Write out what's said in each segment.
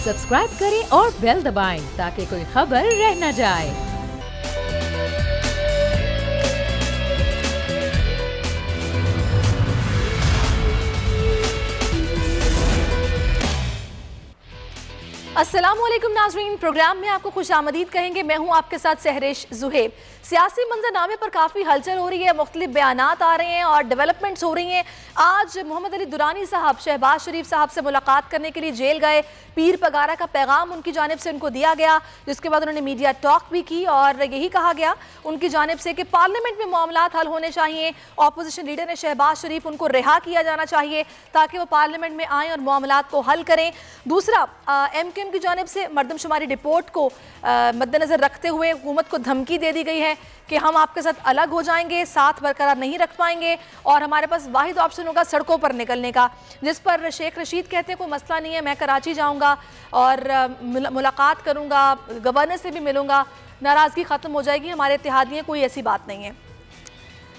Subscribe करें और bell दबाएं ताकि कोई खबर रह न जाए। अस्सलामुअलैकुम नाज़रीन, प्रोग्राम में आपको खुशामदीद कहेंगे। मैं हूं आपके साथ सहरिश जुहेब। सियासी मंजरनामे पर काफ़ी हलचल हो रही है, मुख्तलिफ बयानात आ रहे हैं और डेवलपमेंट्स हो रही हैं। आज मोहम्मद अली दुरानी साहब शहबाज शरीफ साहब से मुलाकात करने के लिए जेल गए। पीर पगारा का पैगाम उनकी जानिब से उनको दिया गया, जिसके बाद उन्होंने मीडिया टॉक भी की और यही कहा गया उनकी जानिब से कि पार्लियामेंट में मामलात हल होने चाहिए। अपोजिशन लीडर ने शहबाज शरीफ उनको रिहा किया जाना चाहिए ताकि वो पार्लियामेंट में आएँ और मामलात को हल करें। दूसरा, MKM की जानिब से मरदमशुमारी रिपोर्ट को मद्देनजर रखते हुए हुकूमत को धमकी दे दी गई है कि हम आपके साथ अलग हो जाएंगे, साथ बरकरार नहीं रख पाएंगे और हमारे पास वाहिद ऑप्शन होगा सड़कों पर निकलने का। जिस पर शेख रशीद कहते हैं कोई मसला नहीं है, मैं कराची जाऊंगा और मुलाकात करूंगा, गवर्नर से भी मिलूंगा, नाराज़गी ख़त्म हो जाएगी, हमारे इत्तेहादियों कोई ऐसी बात नहीं है।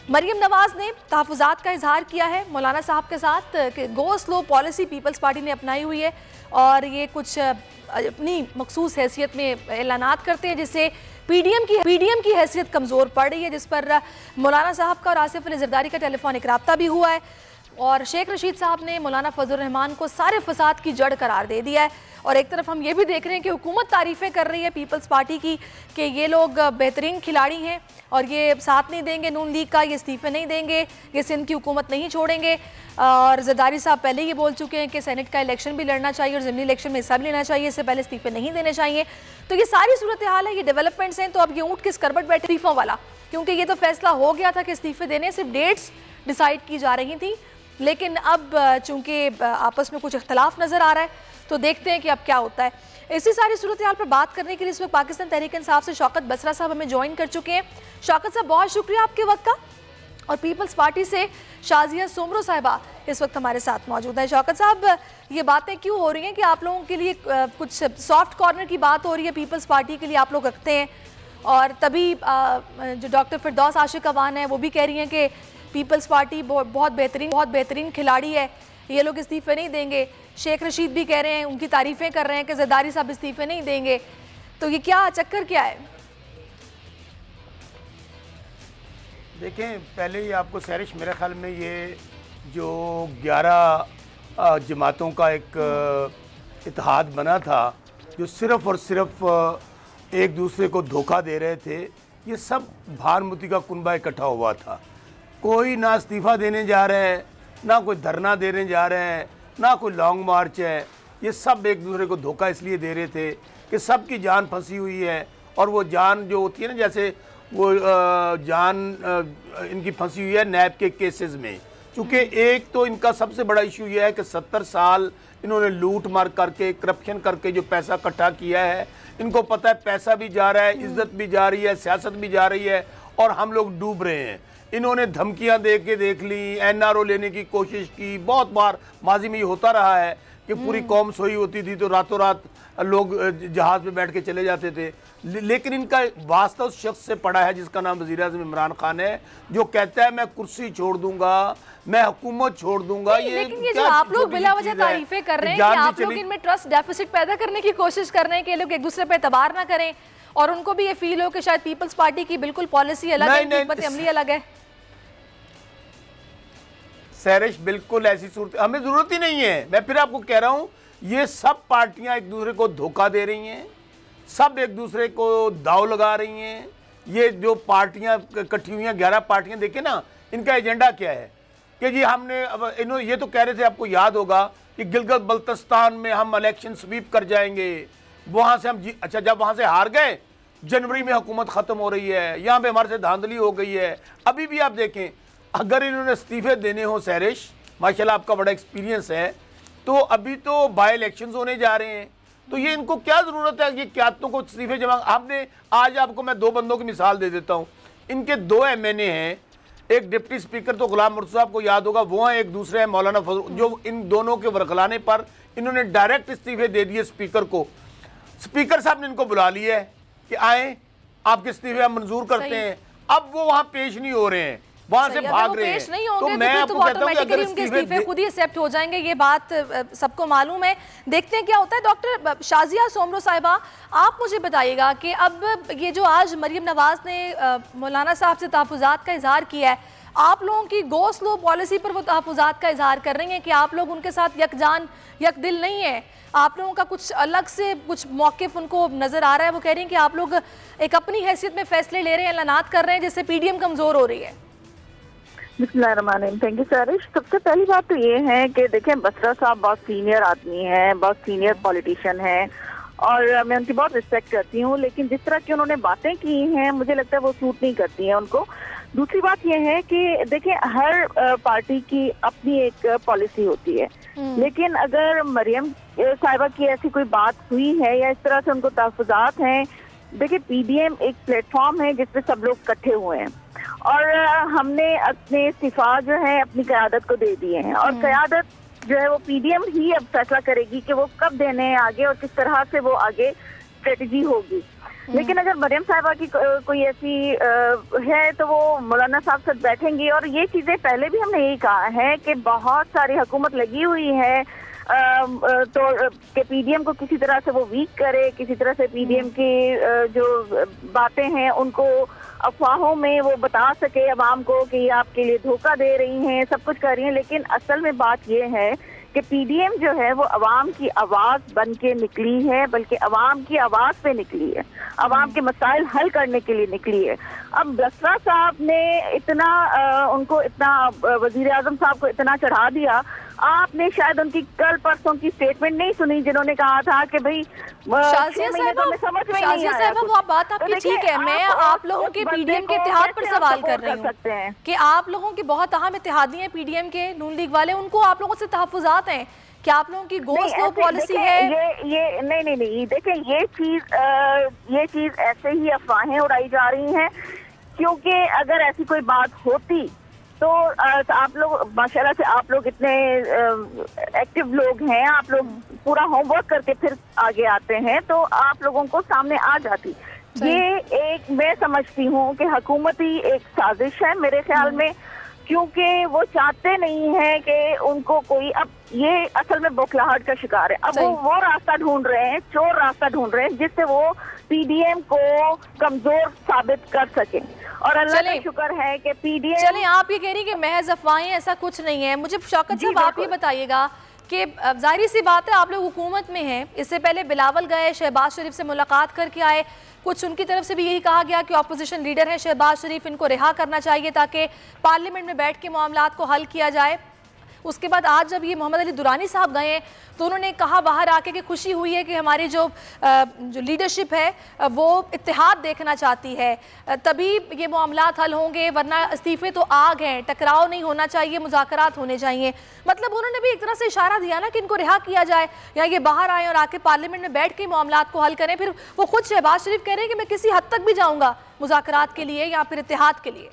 मरियम नवाज ने तहफ़्फ़ुज़ात का इजहार किया है मौलाना साहब के साथ कि go slow policy Peoples Party ने अपनाई हुई है और ये कुछ अपनी मखसूस हैसियत में ऐलानात करते हैं जिससे पीडीएम की हैसियत कमज़ोर पड़ रही है, जिस पर मौलाना साहब का और आसिफ अली ज़रदारी का टेलीफोनिक रब्ता भी हुआ है। और शेख रशीद साहब ने मौलाना फजल रहमान को सारे फसाद की जड़ करार दे दिया है। और एक तरफ हम ये भी देख रहे हैं कि हुकूमत तारीफ़ें कर रही है पीपल्स पार्टी की कि ये लोग बेहतरीन खिलाड़ी हैं और ये साथ नहीं देंगे नून लीग का, ये इस्तीफ़े नहीं देंगे, ये सिंध की हुकूमत नहीं छोड़ेंगे। और ज़रदारी साहब पहले ही बोल चुके हैं कि सेनेट का इलेक्शन भी लड़ना चाहिए और ज़िमनी इलेक्शन में हिस्सा भी लेना चाहिए, इससे पहले इस्तीफ़े नहीं देने चाहिए। तो ये सारी सूरत हाल है, ये डेवलपमेंट्स हैं। तो अब ये ऊँट किस करबट बैठे इस्तीफ़ों वाला, क्योंकि ये तो फैसला हो गया था कि इस्तीफ़े देने, सिर्फ डेट्स डिसाइड की जा रही थी, लेकिन अब चूंकि आपस में कुछ इख्तलाफ नज़र आ रहा है तो देखते हैं कि अब क्या होता है। इसी सारी सूरत हाल पर बात करने के लिए इस वक्त पाकिस्तान तहरीक इंसाफ से शौकत बसरा साहब हमें ज्वाइन कर चुके हैं। शौकत साहब, बहुत शुक्रिया आपके वक्त का। और पीपल्स पार्टी से शाजिया सोमरो साहिबा इस वक्त हमारे साथ मौजूद है। शौकत साहब, ये बातें क्यों हो रही हैं कि आप लोगों के लिए कुछ सॉफ्ट कॉर्नर की बात हो रही है, पीपल्स पार्टी के लिए आप लोग रखते हैं, और तभी जो डॉक्टर फिरदौस आशिक अवान है वो भी कह रही हैं कि पीपल्स पार्टी बहुत बेहतरीन खिलाड़ी है, ये लोग इस्तीफ़े नहीं देंगे। शेख रशीद भी कह रहे हैं, उनकी तारीफ़ें कर रहे हैं कि ज़रदारी साहब इस्तीफ़े नहीं देंगे। तो ये क्या चक्कर क्या है? देखें, पहले ही आपको सहरिश, मेरे ख्याल में ये जो 11 जमातों का एक इत्तेहाद बना था जो सिर्फ़ और सिर्फ एक दूसरे को धोखा दे रहे थे, ये सब भारमुती का कुनबा इकट्ठा हुआ था। कोई ना इस्तीफ़ा देने जा रहे हैं, ना कोई धरना देने जा रहे हैं, ना कोई लॉन्ग मार्च है। ये सब एक दूसरे को धोखा इसलिए दे रहे थे कि सबकी जान फंसी हुई है और वो जान जो होती है ना, जैसे वो जान इनकी फंसी हुई है नैब के केसेस में। क्योंकि एक तो इनका सबसे बड़ा इशू ये है कि 70 साल इन्होंने लूट मार करके, करप्शन करके जो पैसा इकट्ठा किया है, इनको पता है पैसा भी जा रहा है, इज्जत भी जा रही है, सियासत भी जा रही है और हम लोग डूब रहे हैं। इन्होंने धमकियां दे के देख ली, NRO लेने की कोशिश की, बहुत बार माजी में ये होता रहा है कि पूरी कौम सोई होती थी तो रातों रात लोग जहाज़ में बैठ के चले जाते थे। लेकिन इनका वास्ता उस शख्स से पड़ा है जिसका नाम वज़ीर-ए-आज़म इमरान खान है, जो कहता है मैं कुर्सी छोड़ दूंगा, मैं हुकूमत छोड़ दूंगा। लेकिन ये जो आप लोग बिला वजह तारीफें कर रहे हैं कि आप लोग इनमें ट्रस्ट डेफिसिट पैदा करने की कोशिश कर रहे हैं कि लोग एक दूसरे पे एतबार ना करें और उनको भी ये फील हो कि शायद पीपल्स पार्टी की बिल्कुल पॉलिसी अलग है, हिकमत अमली अलग है। सहरिश, बिल्कुल ऐसी सूरत हमें ज़रूरत ही नहीं है। मैं फिर आपको कह रहा हूँ, ये सब पार्टियाँ एक दूसरे को धोखा दे रही हैं, सब एक दूसरे को दाव लगा रही हैं। ये जो पार्टियाँ इकट्ठी हुई हैं, 11 पार्टियाँ, देखें ना इनका एजेंडा क्या है कि जी हमने अब इन्होंने ये तो कह रहे थे, आपको याद होगा कि गिलगित बल्तिस्तान में हम इलेक्शन स्वीप कर जाएंगे, वहाँ से हम अच्छा, जब वहाँ से हार गए, जनवरी में हुकूमत ख़त्म हो रही है, यहाँ पे हमारे से धांधली हो गई है। अभी भी आप देखें, अगर इन्होंने इस्तीफ़े देने हो, सहरिश माशाल्लाह आपका बड़ा एक्सपीरियंस है, तो अभी तो बाई इलेक्शंस होने जा रहे हैं, तो ये इनको क्या ज़रूरत है ये क्यादतों को इस्तीफ़े जमा। आपने आज आपको मैं 2 बंदों की मिसाल दे देता हूँ। इनके 2 MNA हैं, एक डिप्टी स्पीकर तो गुलाम मुर्तज़ा आपको याद होगा वो हैं, एक दूसरे हैं मौलाना फजल, जो इन दोनों के वरगलाने पर इन्होंने डायरेक्ट इस्तीफ़े दे दिए स्पीकर को। स्पीकर साहब ने इनको बुला लिया है कि आए, आपके इस्तीफ़े हम मंजूर करते हैं। अब वो वहाँ पेश नहीं हो रहे हैं, वहां से भाग रहे हैं। नहीं होंगे तो मैं आपको कहता हूं कि अगर उनके इस्तीफे खुद ही एक्सेप्ट हो जाएंगे, ये बात सबको मालूम है। देखते हैं क्या होता है। डॉक्टर शाजिया सोमरो साहिबा, आप मुझे बताइएगा कि अब ये जो आज मरियम नवाज ने मौलाना साहब से तहफ़्फ़ुज़ात का इजहार किया है, आप लोगों की गो स्लो पॉलिसी पर वो तहफ़्फ़ुज़ात का इजहार कर रही हैं कि आप लोग उनके साथ यकजान यक दिल नहीं है, आप लोगों का कुछ अलग से कुछ मौक़िफ़ उनको नज़र आ रहा है। वो कह रही हैं कि आप लोग एक अपनी हैसियत में फ़ैसले ले रहे हैं, ऐलानात कर रहे हैं, जिससे PDM कमज़ोर हो रही है। बिस्मिल्लाहिर्रहमानिर्रहीम। Thank you Sarish. सबसे पहली बात तो ये है कि देखें, बसरा साहब बहुत सीनियर आदमी हैं, बहुत सीनियर पॉलिटिशियन हैं और मैं उनकी बहुत रिस्पेक्ट करती हूँ, लेकिन जिस तरह की उन्होंने बातें की हैं मुझे लगता है वो सूट नहीं करती हैं उनको। दूसरी बात यह है कि देखिए, हर पार्टी की अपनी एक पॉलिसी होती है, लेकिन अगर मरियम साहिबा की ऐसी कोई बात हुई है या इस तरह से उनको तहफ़्फ़ुज़ात हैं, देखिए PDM एक प्लेटफॉर्म है जिसपे सब लोग इकट्ठे हुए हैं और हमने अपने इस्तीफा जो है अपनी क़यादत को दे दिए हैं और क़यादत जो है वो PDM ही अब फैसला करेगी कि वो कब देने हैं आगे और किस तरह से वो आगे स्ट्रेटजी होगी। लेकिन अगर मरियम साहिबा की कोई ऐसी है तो वो मौलाना साहब से बैठेंगी और ये चीज़ें पहले भी हमने यही कहा है कि बहुत सारी हुकूमत लगी हुई है तो कि PDM को किसी तरह से वो वीक करे, किसी तरह से PDM की जो बातें हैं उनको अफवाहों में वो बता सके अवाम को कि ये आपके लिए धोखा दे रही हैं, सब कुछ कर रही हैं। लेकिन असल में बात ये है कि PDM जो है वो अवाम की आवाज़ बन के निकली है, बल्कि अवाम की आवाज़ पे निकली है, अवाम के मसाइल हल करने के लिए निकली है। अब बसरा साहब ने इतना उनको इतना वज़ीर आज़म साहब को इतना चढ़ा दिया, आपने शायद उनकी कल परसों की स्टेटमेंट नहीं सुनी जिन्होंने कहा था कि भाई शाजिया साहिबा वो बात आपकी ठीक है। मैं आप लोगों के PDM के इत्तेहाद पर सवाल कर रही हूँ कि आप लोगों के बहुत अहम इत्तेहादी हैं PDM के, नून लीग वाले, उनको आप लोगों से तहफ़्फ़ुज़ात हैं, क्या आप लोगों की गो स्लो पॉलिसी है? ये नहीं देखिए, ये चीज ऐसे ही अफवाहें उड़ाई जा रही हैं, क्योंकि अगर ऐसी कोई बात होती तो आप लोग माशाल्लाह से आप लोग इतने एक्टिव लोग हैं, आप लोग पूरा होमवर्क करके फिर आगे आते हैं तो आप लोगों को सामने आ जाती। ये एक मैं समझती हूँ कि हुकूमती एक साजिश है मेरे ख्याल में, क्योंकि वो चाहते नहीं है कि उनको कोई, अब ये असल में बौखलाहट का शिकार है। अब वो रास्ता ढूंढ रहे हैं, चोर रास्ता ढूंढ रहे हैं जिससे वो PDM को कमजोर साबित कर सके और अल्लाह का शुक्र है कि PDM। चलिए, आप ये कह रही हैं कि महज अफवाहें, ऐसा कुछ नहीं है। मुझे शौकत साहब आप ये बताइएगा कि जाहिर सी बात है आप लोग हुकूमत में हैं, इससे पहले बिलावल गए, शहबाज शरीफ से मुलाकात करके आए, कुछ उनकी तरफ से भी यही कहा गया कि अपोजिशन लीडर है शहबाज शरीफ, इनको रिहा करना चाहिए ताकि पार्लियामेंट में बैठ के मामलात को हल किया जाए। उसके बाद आज जब ये मोहम्मद अली दुरानी साहब गए हैं तो उन्होंने कहा बाहर आके कि खुशी हुई है कि हमारी जो लीडरशिप है वो इत्तेहाद देखना चाहती है, तभी ये मामलात हल होंगे, वरना इस्तीफे तो आग हैं, टकराव नहीं होना चाहिए, मुज़ाकरात होने चाहिए। मतलब उन्होंने भी एक तरह से इशारा दिया ना कि इनको रिहा किया जाए या ये बाहर आए और आके पार्लियामेंट में बैठ के मामलात को हल करें। फिर वो खुद शहबाज शरीफ कह रहे हैं कि मैं किसी हद तक भी जाऊँगा मुज़ाकरात के लिए या फिर इत्तेहाद के लिए।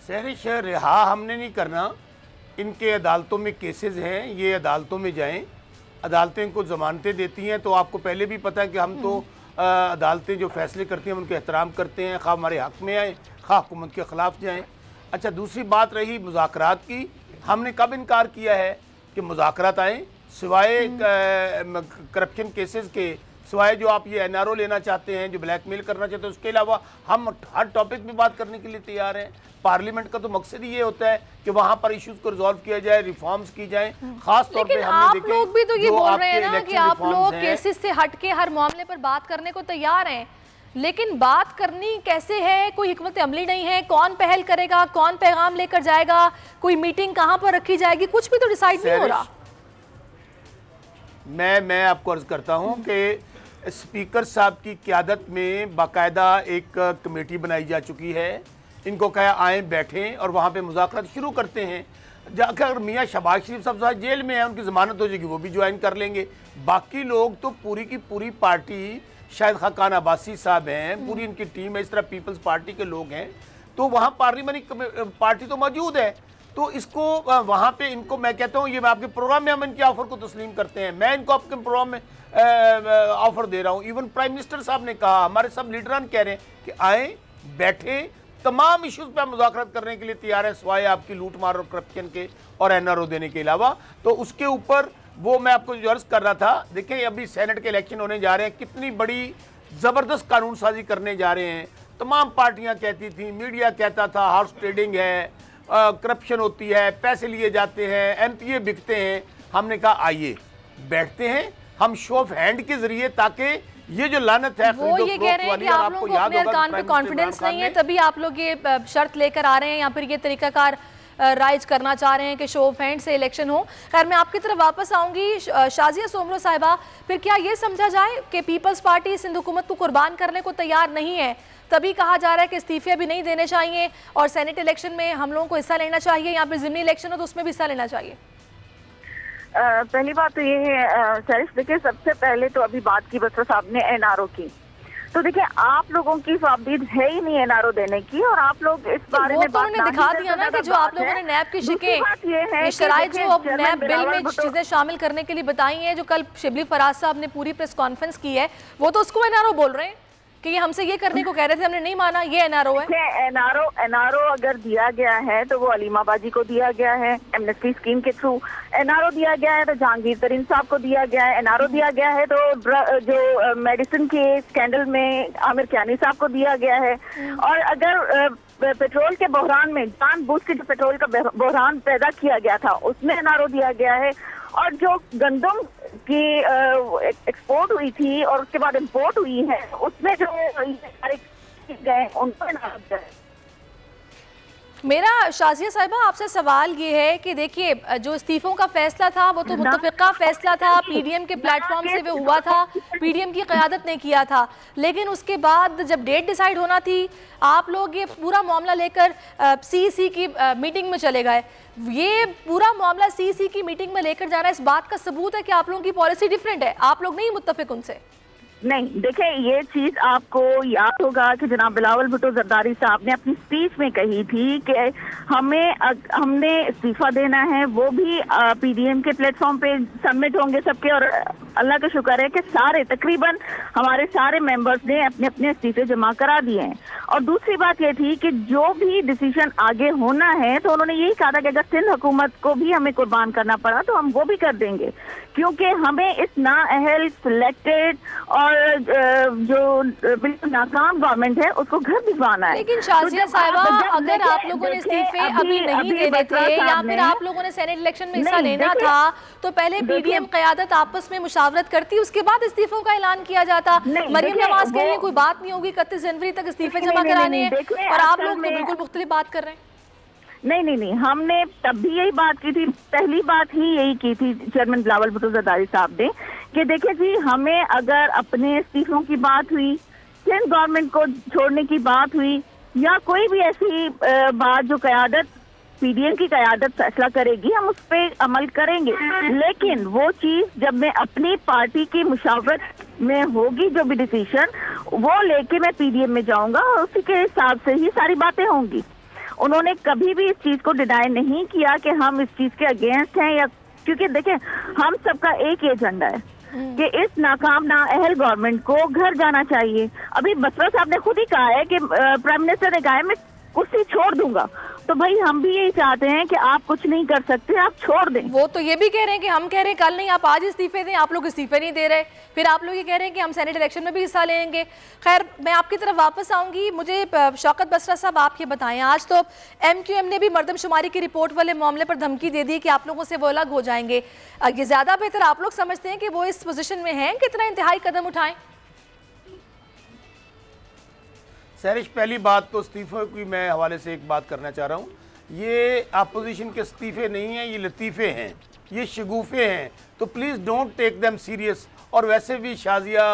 सहरिश, रिहा हमने नहीं करना, इनके अदालतों में केसेस हैं, ये अदालतों में जाएं, अदालतें इनको ज़मानतें देती हैं। तो आपको पहले भी पता है कि हम तो अदालतें जो फैसले करती हैं उनके एहतराम करते हैं, खा हमारे हक़ में आए खा हुकूमत के ख़िलाफ़ जाएँ। अच्छा, दूसरी बात रही मुज़ाकरात की, हमने कब इनकार किया है कि मुज़ाकरात आएँ, सिवाय करप्शन केसेस के, सिवाय जो आप ये NRO लेना चाहते हैं, जो ब्लैकमेल करना चाहते हैं, उसके अलावा हम हर टॉपिक में बात करने के लिए तैयार हैं। पार्लियामेंट का तो मकसद ही ये होता है कि वहाँ पर इश्यूज को रिजॉल्व किया जाए, रिफॉर्म्स की जाए। खास तौर पे हमने आप लोग भी तो ये बोल रहे हैं ना कि आप लोग केसेस से हटके हर मामले पर बात करने को तैयार हैं, लेकिन बात करनी कैसे है, कोई हिकमत अमली नहीं है, कौन पहल करेगा, कौन पैगाम लेकर जाएगा, कोई मीटिंग कहाँ पर रखी जाएगी, कुछ भी तो डिसाइड नहीं हो रहा। मैं आपको अर्ज करता हूँ कि स्पीकर साहब की क़यादत में बाकायदा एक कमेटी बनाई जा चुकी है, इनको कहा आए बैठें और वहाँ पे मुज़ाकरात शुरू करते हैं। जाकर मियाँ शहबाज शरीफ साहब जेल में है, उनकी ज़मानत हो जाएगी, वो भी ज्वाइन कर लेंगे। बाकी लोग तो पूरी की पूरी पार्टी, शायद खान अब्बासी साहब हैं, पूरी इनकी टीम है, इस तरह पीपल्स पार्टी के लोग हैं, तो वहाँ पार्लियामेंट्री पार्टी तो मौजूद है। तो इसको वहाँ पे इनको मैं कहता हूँ, ये मैं आपके प्रोग्राम में हम इनकी ऑफ़र को तस्लीम करते हैं, मैं इनको आपके प्रोग्राम में ऑफ़र दे रहा हूँ। इवन प्राइम मिनिस्टर साहब ने कहा, हमारे सब लीडरान कह रहे हैं कि आएँ बैठें, तमाम इश्यूज पे हम मुज़ाकरात करने के लिए तैयार हैं, सिवाय आपकी लूट मार और करप्शन के और NRO देने के अलावा। तो उसके ऊपर वो मैं आपको जो अर्ज कर रहा था, देखें अभी सेनेट के इलेक्शन होने जा रहे हैं, कितनी बड़ी ज़बरदस्त कानून साजी करने जा रहे हैं। तमाम पार्टियां कहती थी, मीडिया कहता था हाउस ट्रेडिंग है, करप्शन होती है, पैसे लिए जाते हैं, MPA बिकते हैं। हमने कहा आइए बैठते हैं हम शो ऑफ हैंड के जरिए, ताकि ये जो लानत है वो ये कह रहे हैं कि आप लोगों को अपने अरकान पे कॉन्फिडेंस नहीं है, तभी आप लोग ये शर्त लेकर आ रहे हैं या फिर ये तरीकाकार राइज करना चाह रहे हैं कि शो ऑफ हैंड से इलेक्शन हो। खैर मैं आपकी तरफ वापस आऊंगी। शाजिया सोमरो साहिबा, फिर क्या ये समझा जाए कि पीपल्स पार्टी इस हिंद हुकूमत को कुर्बान करने को तैयार नहीं है, तभी कहा जा रहा है कि इस्तीफे भी नहीं देने चाहिए और सेनेट इलेक्शन में हम लोगों को हिस्सा लेना चाहिए, या फिर ज़िमनी इलेक्शन हो तो उसमें भी हिस्सा लेना चाहिए? पहली बात तो ये है शरीफ, देखिए सबसे पहले तो अभी बात की बसरा साहब ने NRO की, तो देखिए आप लोगों की साबित है ही नहीं NRO देने की, और आप लोग इस बारे में बात दिखा दिया ना कि जो आप लोगों ने नैब की शिकें शराइत जो अब नैब बिल में चीजें शामिल करने के लिए बताई हैं, जो कल शिबली फराज साहब ने पूरी प्रेस कॉन्फ्रेंस की है, वो तो उसको NRO बोल रहे हैं कि ये हमसे ये करने को कह रहे थे, हमने नहीं माना, ये NRO है। NRO अगर दिया गया है तो वो अलीमा बाजी को दिया गया है एमनेस्टी स्कीम के थ्रू, NRO दिया गया है तो जहांगीर तरीन साहब को दिया गया है, NRO दिया गया है तो जो मेडिसिन के स्कैंडल में आमिर कियानी साहब को दिया गया है। और अगर पेट्रोल के बहरान में जानबूझ के जो पेट्रोल का बहरान पैदा किया गया था उसमें NRO दिया गया है, और जो गंदम की एक्सपोर्ट हुई थी और उसके बाद इंपोर्ट हुई है उसमें जो गए उनको NRO दिया है। मेरा शाजिया साहिबा आपसे सवाल ये है कि देखिए जो इस्तीफों का फैसला था वो तो मुत्तफ़िक़ा फैसला था, PDM के प्लेटफॉर्म से वो हुआ था, PDM की क़यादत ने किया था, लेकिन उसके बाद जब डेट डिसाइड होना थी आप लोग ये पूरा मामला लेकर CEC की मीटिंग में चले गए। ये पूरा मामला CEC की मीटिंग में लेकर जाना इस बात का सबूत है कि आप लोगों की पॉलिसी डिफरेंट है, आप लोग नहीं मुत्तफ़िक़ उनसे। नहीं, देखिए ये चीज आपको याद होगा कि जनाब बिलावल भुट्टो जरदारी साहब ने अपनी स्पीच में कही थी कि हमने इस्तीफा देना है, वो भी PDM के प्लेटफॉर्म पे सबमिट होंगे सबके, और अल्लाह का शुक्र है कि सारे तकरीबन हमारे सारे मेंबर्स ने अपने अपने इस्तीफे जमा करा दिए हैं। और दूसरी बात ये थी कि जो भी डिसीजन आगे होना है तो उन्होंने यही कहा था कि अगर सिंध हुकूमत को भी हमें कुर्बान करना पड़ा तो हम वो भी कर देंगे, क्योंकि हमें इस नाअहल सिलेक्टेड और जो बिल्कुल नाकाम गवर्नमेंट है उसको घर भिजवाना है। लेकिन शाजिया साहिबा, अगर आप लोगों ने इस्तीफे अभी नहीं देने थे या फिर आप लोगों ने सेनेट इलेक्शन में हिस्सा लेना था तो पहले PDM क़यादत आपस में मुशावरत करती, उसके बाद इस्तीफों का ऐलान किया जाता। मरियम नवाज कह रही है कोई बात नहीं होगी, 31 जनवरी तक इस्तीफे जमा कराने हैं, और आप लोग तो बिल्कुल मुख्तलिफ बात कर रहे हैं। नहीं, हमने तब भी यही बात की थी, पहली बात ही यही की थी चेयरमैन बिलावल भुट्टो जरदारी साहब ने कि देखिए जी, हमें अगर अपने इस्तीफों की बात हुई, सिंध गवर्नमेंट को छोड़ने की बात हुई, या कोई भी ऐसी बात जो क़यादत PDM की क़यादत फैसला करेगी, हम उस पर अमल करेंगे। लेकिन वो चीज़ जब मैं अपनी पार्टी की मुशावरत में होगी, जो भी डिसीजन वो लेके मैं PDM में जाऊंगा और उसी के हिसाब से ही सारी बातें होंगी। उन्होंने कभी भी इस चीज को डिनाई नहीं किया कि हम इस चीज के अगेंस्ट हैं, या क्योंकि देखिए हम सबका एक ही एजेंडा है कि इस नाकाम नाअहल गवर्नमेंट को घर जाना चाहिए। अभी बसरा साहब ने खुद ही कहा है कि प्राइम मिनिस्टर ने कहा है मैं कुर्सी छोड़ दूंगा, तो भाई हम भी यही चाहते हैं कि आप कुछ नहीं कर सकते, आप छोड़ दें। वो तो ये भी कह रहे हैं कि हम कह रहे हैं कल नहीं, आप आज इस्तीफे दें, आप लोग इस्तीफे नहीं दे रहे, फिर आप लोग ये कह रहे हैं कि हम सेनेट इलेक्शन में भी हिस्सा लेंगे। खैर मैं आपकी तरफ वापस आऊंगी। मुझे शौकत बसरा साहब आप ये बताएं, आज तो MQM ने भी मरदमशुमारी की रिपोर्ट वाले मामले पर धमकी दे दी कि आप लोगों से वो अलग हो जाएंगे। ये ज़्यादा बेहतर आप लोग समझते हैं कि वो इस पोजिशन में हैं कि इतना इंतहाई कदम उठाएं? सहरिश, पहली बात तो इस्तीफे की मैं हवाले से एक बात करना चाह रहा हूँ, ये अपोजिशन के इस्तीफे नहीं हैं, ये लतीफ़े हैं, ये शगुफ़े हैं, तो please don't take them serious. और वैसे भी शाजिया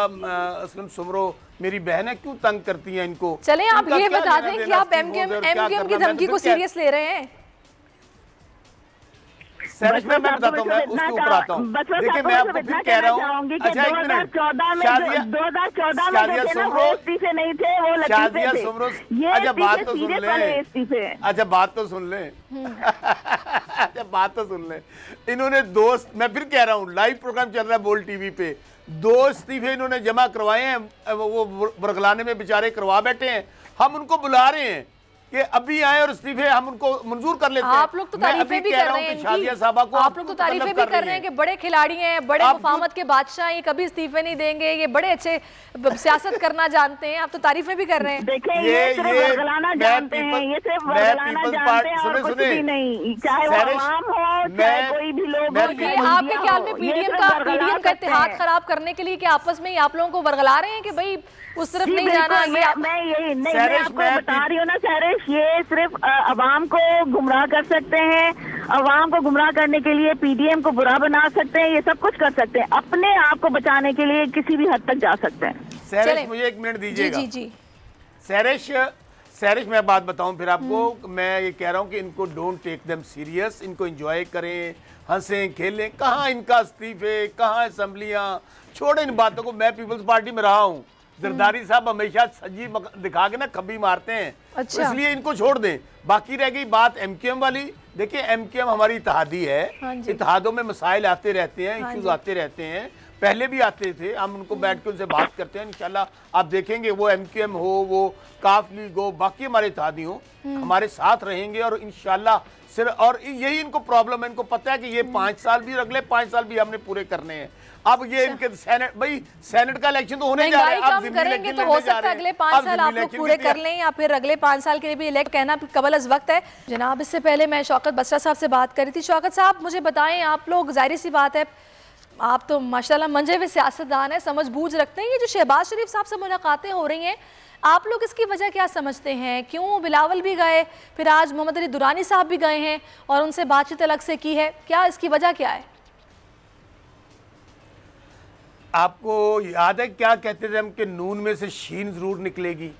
असलम सुमरो मेरी बहन है, क्यों तंग करती हैं इनको? चलें आप ये बता दें कि आप MQM की धमकी को सीरियस ले रहे हैं? सहरिश मैं बताता हूँ, मैं उसके ऊपर आता हूँ। देखिए मैं आपको फिर कह रहा हूँ, अच्छा एक मिनट, 2014 में इस्तीफे नहीं थे, वो लतीफे थे। अच्छा बात तो सुन ले, अच्छा बात तो सुन ले, अच्छा बात तो सुन ले। इन्होंने दोस्त, मैं फिर कह रहा हूँ, लाइव प्रोग्राम चल रहा है बोल TV पे, 2 इस्तीफे इन्होंने जमा करवाए हैं, वो बरगलाने में बेचारे करवा बैठे हैं, हम उनको बुला रहे हैं, कि अभी आए और इस्तीफे हम उनको मंजूर कर लेते हैं। आप लोग तो तारीफें भी कर रहे हैं, शाजिया साहबा को आप लोग तो तारीफें भी कर रहे हैं कि बड़े खिलाड़ी हैं, बड़े मुफाहमत के बादशाह, ये कभी इस्तीफे नहीं देंगे, ये बड़े अच्छे सियासत करना जानते हैं, आप तो तारीफें भी कर रहे हैं। देखिए ये सिर्फ वर्गलाना जानते हैं, ये सिर्फ वर्गलाना जानते हैं और कुछ भी नहीं, चाहे वो आवाम हो चाहे कोई भी लोग हो। ये आपके ख्याल में पीडीएम का इत्तेहाद खराब करने के लिए कि आपस में आप लोगों को वर्गला रहे हैं कि भाई उस तरफ नहीं जाना? मैं यही नहीं, मैं आपको बता रही हूँ ना सैरिश, ये सिर्फ अवाम को गुमराह कर सकते हैं, अवाम को गुमराह करने के लिए पीडीएम को बुरा बना सकते हैं, ये सब कुछ कर सकते हैं, अपने आप को बचाने के लिए किसी भी हद तक जा सकते हैं। सैरिश मुझे 1 मिनट दीजिएगा। जी जी सैरिश मैं बात बताऊं फिर आपको। मैं ये कह रहा हूं कि इनको डोंट टेक देम सीरियस, इनको एंजॉय करें, हंसें खेलें। कहाँ इनका इस्तीफे, कहाँ असेंबलियां, छोड़े इन बातों को। मैं पीपल्स पार्टी में रहा हूँ, जरदारी साहब हमेशा सज्जी दिखा के ना खब्बी मारते हैं। अच्छा। तो इसलिए इनको छोड़ दें। बाकी रह गई बात एमक्यूएम वाली, देखिए एमक्यूएम हमारी इत्तेहादी है, इत्तेहादों में मसाइल आते रहते हैं, इश्यूज आते रहते हैं, पहले भी आते थे। हम उनको बैठ के उनसे बात करते हैं, इंशाल्लाह आप देखेंगे वो एमक्यूएम हो, वो काफ लीग हो, बाकी हमारे इत्तेहादी हो, हमारे साथ रहेंगे और इंशाल्लाह सिर्फ। और यही इनको प्रॉब्लम है, इनको पता है कि ये 5 साल भी, अगले 5 साल भी हमने पूरे करने हैं। अब ये इनके सेनेट, भाई सेनेट का इलेक्शन तो होने जा रहा है, अब करेंगे तो हो सकता है अगले 5 साल आप लोग पूरे कर लें या फिर अगले 5 साल के लिए भी इलेक्ट कहना कबल अज़ वक्त है। जनाब इससे पहले मैं शौकत बसरा साहब से बात करी थी। शौकत साहब मुझे बताएं, आप लोग जाहिर सी बात है आप तो माशाल्लाह मंजे हुए सियासतदान हैं, समझ बूझ रखते हैं। ये जो शहबाज शरीफ साहब से मुलाकातें हो रही हैं, आप लोग इसकी वजह क्या समझते हैं? क्यों बिलावल भी गए, फिर आज मोहम्मद अली दुरानी साहब भी गए हैं और उनसे बातचीत अलग से की है, क्या इसकी वजह क्या है? आपको याद है क्या कहते थे हम कि नून में से शीन ज़रूर निकलेगी?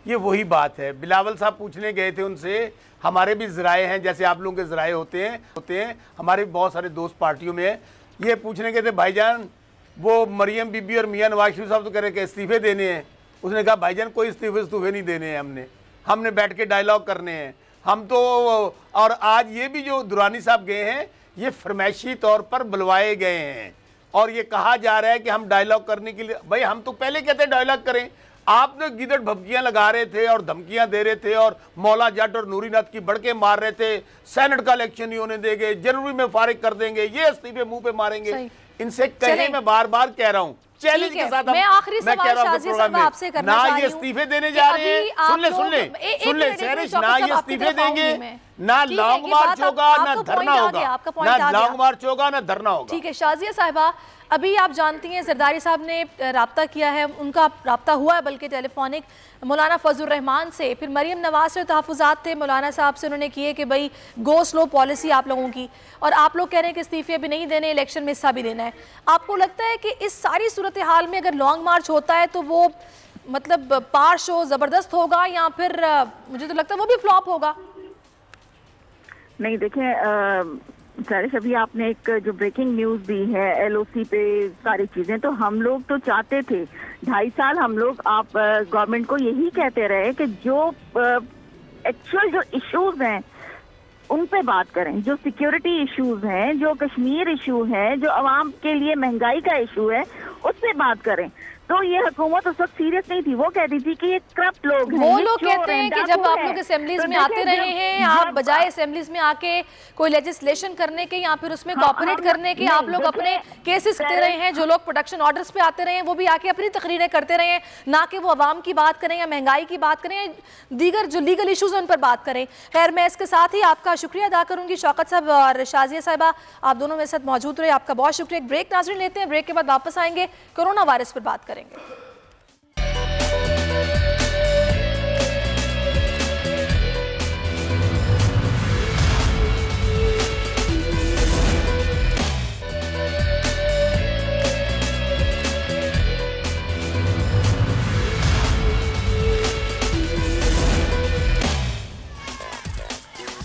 ये वही बात है। बिलावल साहब पूछने गए थे उनसे, हमारे भी ज़राए हैं जैसे आप लोगों के ज़राए होते हैं, हमारे भी बहुत सारे दोस्त पार्टियों में है। ये पूछने गए थे भाईजान वो मरियम बीबी और मियां नवाज शरीफ साहब तो कह रहे कि इस्तीफे देने हैं। उसने कहा भाईजान कोई इस्तीफे नहीं देने हैं, हमने बैठ के डायलॉग करने हैं हम तो। और आज ये भी जो दुरानी साहब गए हैं ये फरमाइशी तौर पर बुलवाए गए हैं और ये कहा जा रहा है कि हम डायलॉग करने के लिए। भाई हम तो पहले कहते डायलॉग करें, आपने गिदड़ भपकियां लगा रहे थे और धमकियां दे रहे थे और मौला जट और नूरीनाथ की बड़के मार रहे थे, सेनेट का इलेक्शन नहीं होने देंगे, जनवरी में फारिग कर देंगे, ये इस्तीफे मुंह पे मारेंगे। इनसे कहे मैं बार बार कह रहा हूँ, चैलेंज के साथ मैं आखिरी सवाल शाजिया साहब आपसे करना चाह रही हूं। ना ये इस्तीफे देने जा रहे हैं, सुन ले सैरिश, ना ये इस्तीफे देंगे, ना लॉन्ग मार्च होगा, ना धरना होगा, ना लॉन्ग मार्च होगा, ना धरना होगा। ठीक है शाजिया साहिबा, अभी आप जानती हैं जरदारी साहब ने राब्ता किया है, उनका राब्ता हुआ है बल्कि टेलीफोनिक मौलाना फजल रहमान से, फिर मरियम नवाज से तहफ़्फ़ुज़ात थे मौलाना साहब से उन्होंने किए कि भाई गो स्लो पॉलिसी आप लोगों की, और आप लोग कह रहे हैं कि इस्तीफे भी नहीं देने, इलेक्शन में हिस्सा भी देना है। आपको लगता है कि इस सारी सूरत हाल में अगर लॉन्ग मार्च होता है तो वो मतलब पार शो ज़बरदस्त होगा या फिर मुझे तो लगता है वो भी फ्लॉप होगा? नहीं देखें सैरिश, अभी आपने एक जो ब्रेकिंग न्यूज दी है एलओसी पे सारी चीजें, तो हम लोग तो चाहते थे 2.5 साल हम लोग आप गवर्नमेंट को यही कहते रहे कि जो एक्चुअल जो इश्यूज हैं उन पे बात करें, जो सिक्योरिटी इश्यूज हैं, जो कश्मीर इशू है, जो आवाम के लिए महंगाई का इशू है, उस पे बात करें। तो ये हुकूमत उस वक्त सीरियस नहीं थी, वो कहती थी कि ये करप्ट लोग हैं। वो लोग कहते हैं कि जब आप लोग असेंबलीज में आते रहे हैं, आप बजाय असेंबलीज में आके कोई लेजिस्लेशन करने के या फिर उसमें कोऑपरेट करने के, आप लोग अपने केसेस करते रहे हैं। जो लोग प्रोडक्शन ऑर्डर्स पे आते रहे हैं वो भी आके अपनी तकरीरें करते रहे हैं, ना कि वो अवाम की बात करें या महंगाई की बात करें, दीगर जो लीगल इशूज उन पर बात करें। खैर मैं इसके साथ ही आपका शुक्रिया अदा करूंगी, शौकत साहब और शाजिया साहिबा आप दोनों मेरे साथ मौजूद रहे, आपका बहुत शुक्रिया। एक ब्रेक नाज़रीन लेते हैं, ब्रेक के बाद वापस आएंगे, कोरोना वायरस पर बात करेंगे।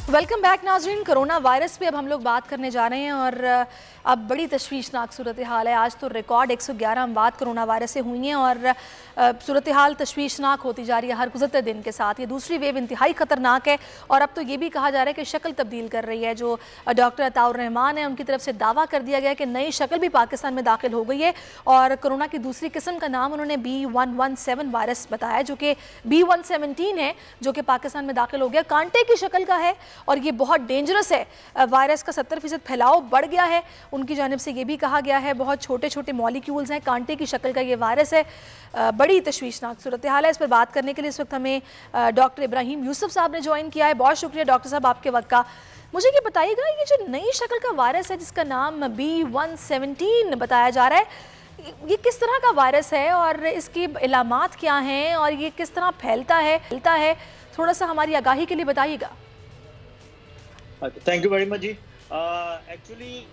वेलकम बैक नाज़रीन। कोरोना वायरस पे अब हम लोग बात करने जा रहे हैं और अब बड़ी तशवीशनाक सूरत हाल है। आज तो रिकॉर्ड 111 अमवात कोरोना वायरस से हुई हैं और सूरत हाल तशवीशनाक होती जा रही है हर गुज़रते दिन के साथ। ये दूसरी वेव इंतहाई ख़तरनाक है और अब तो ये भी कहा जा रहा है कि शक्ल तब्दील कर रही है। जो डॉक्टर अताउर रहमान है उनकी तरफ से दावा कर दिया गया है कि नई शक्ल भी पाकिस्तान में दाखिल हो गई है और कोरोना की दूसरी किस्म का नाम उन्होंने B117 वायरस बताया, जो कि B117 है, जो कि पाकिस्तान में दाखिल हो गया। कांटे की शक्ल का है और ये बहुत डेंजरस है। वायरस का 70% फैलाव बढ़ गया है। उनकी जानिब से ये भी कहा गया है बहुत छोटे छोटे मॉलिक्यूल्स हैं, कांटे की शक्ल का ये वायरस है। बड़ी तशवीशनाक सूरत हाल है। इस पर बात करने के लिए इस वक्त हमें डॉक्टर इब्राहिम यूसुफ साहब ने ज्वाइन किया है। बहुत शुक्रिया डॉक्टर साहब आपके वक्त का। मुझे ये बताइएगा, ये जो नई शक्ल का वायरस है जिसका नाम B117 बताया जा रहा है, ये किस तरह का वायरस है और इसकी इलामात क्या हैं और ये किस तरह फैलता है थोड़ा सा हमारी आगाही के लिए बताइएगा। थैंक यू वेरी मच जी। एक्चुअली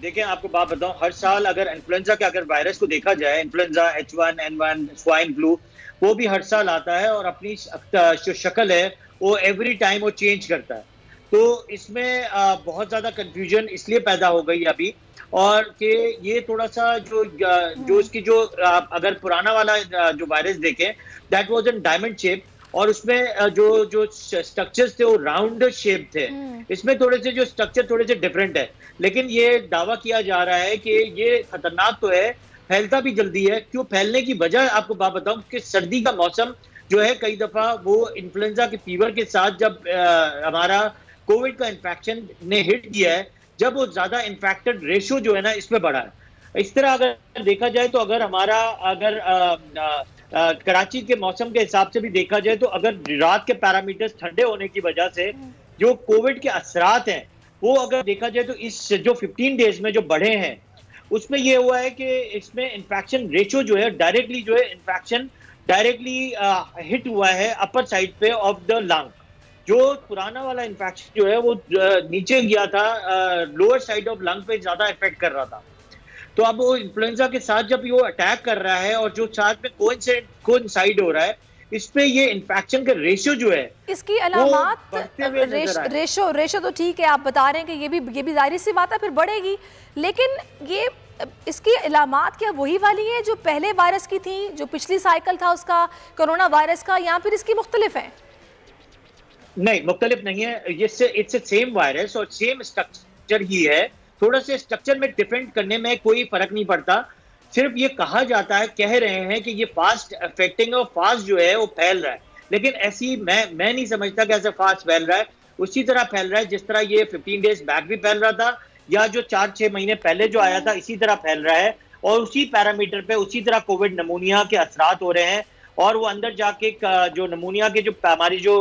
देखें, आपको बात बताऊं, हर साल अगर इन्फ्लुएंजा के अगर वायरस को देखा जाए, इन्फ्लुएंजा H1N1 स्वाइन फ्लू, वो भी हर साल आता है और अपनी जो शक्ल है वो एवरी टाइम वो चेंज करता है। तो इसमें बहुत ज़्यादा कंफ्यूजन इसलिए पैदा हो गई अभी, और कि ये थोड़ा सा जो इसकी जो अगर पुराना वाला जो वायरस देखें, that was in diamond shape और उसमें जो स्ट्रक्चर्स थे वो राउंड शेप थे। इसमें थोड़े से जो स्ट्रक्चर थोड़े से डिफरेंट है, लेकिन ये दावा किया जा रहा है कि ये खतरनाक तो है, फैलता भी जल्दी है। क्यों फैलने की वजह आपको बात बताऊं कि सर्दी का मौसम जो है, कई दफा वो इन्फ्लुएंजा के फीवर के साथ जब हमारा कोविड का इन्फेक्शन ने हिट किया है, जब वो ज्यादा इन्फेक्टेड रेशियो जो है ना इसमें बढ़ा है। इस तरह अगर देखा जाए तो अगर हमारा कराची के मौसम के हिसाब से भी देखा जाए तो अगर रात के पैरामीटर्स ठंडे होने की वजह से जो कोविड के असरात हैं वो अगर देखा जाए तो इस जो 15 डेज में जो बढ़े हैं उसमें ये हुआ है कि इसमें इन्फेक्शन रेशियो जो है डायरेक्टली जो है इन्फेक्शन डायरेक्टली हिट हुआ है अपर साइड पे ऑफ द लंग। जो पुराना वाला इन्फेक्शन जो है वो नीचे गया था, लोअर साइड ऑफ लंग पे ज्यादा इफेक्ट कर रहा था। तो अब वो इन्फ्लुएंजा के साथ जब वो अटैक कर रहा है और जो साथ में कोइंसाइड हो रहा है, इस पे ये इन्फेक्शन का रेशियो जो है, इसकी अलामात रेशो तो ठीक है, आप बता रहे हैं कि ये भी जाहिर सी बात है फिर बढ़ेगी, लेकिन ये इसकी अलामात क्या वही वाली है जो पहले वायरस की थी, जो पिछली साइकिल था उसका कोरोना वायरस का, या फिर इसकी मुख्तलिफ है? नहीं, मुख्तलिफ नहीं है, इट्स सेम वायरस और सेम स्ट्रक्चर ही है। थोड़ा से स्ट्रक्चर में डिफरेंट करने में कोई फर्क नहीं पड़ता। सिर्फ ये कहा जाता है, कह रहे हैं कि ये फास्ट अफेक्टिंग और फास्ट जो है वो फैल रहा है, लेकिन ऐसी मैं नहीं समझता कि ऐसे फास्ट फैल रहा है। उसी तरह फैल रहा है जिस तरह ये 15 डेज बैक भी फैल रहा था, या जो 4-6 महीने पहले जो आया था, इसी तरह फैल रहा है और उसी पैरामीटर पे उसी तरह कोविड नमूनिया के असरात हो रहे हैं और वो अंदर जाके जो नमूनिया के जो हमारी जो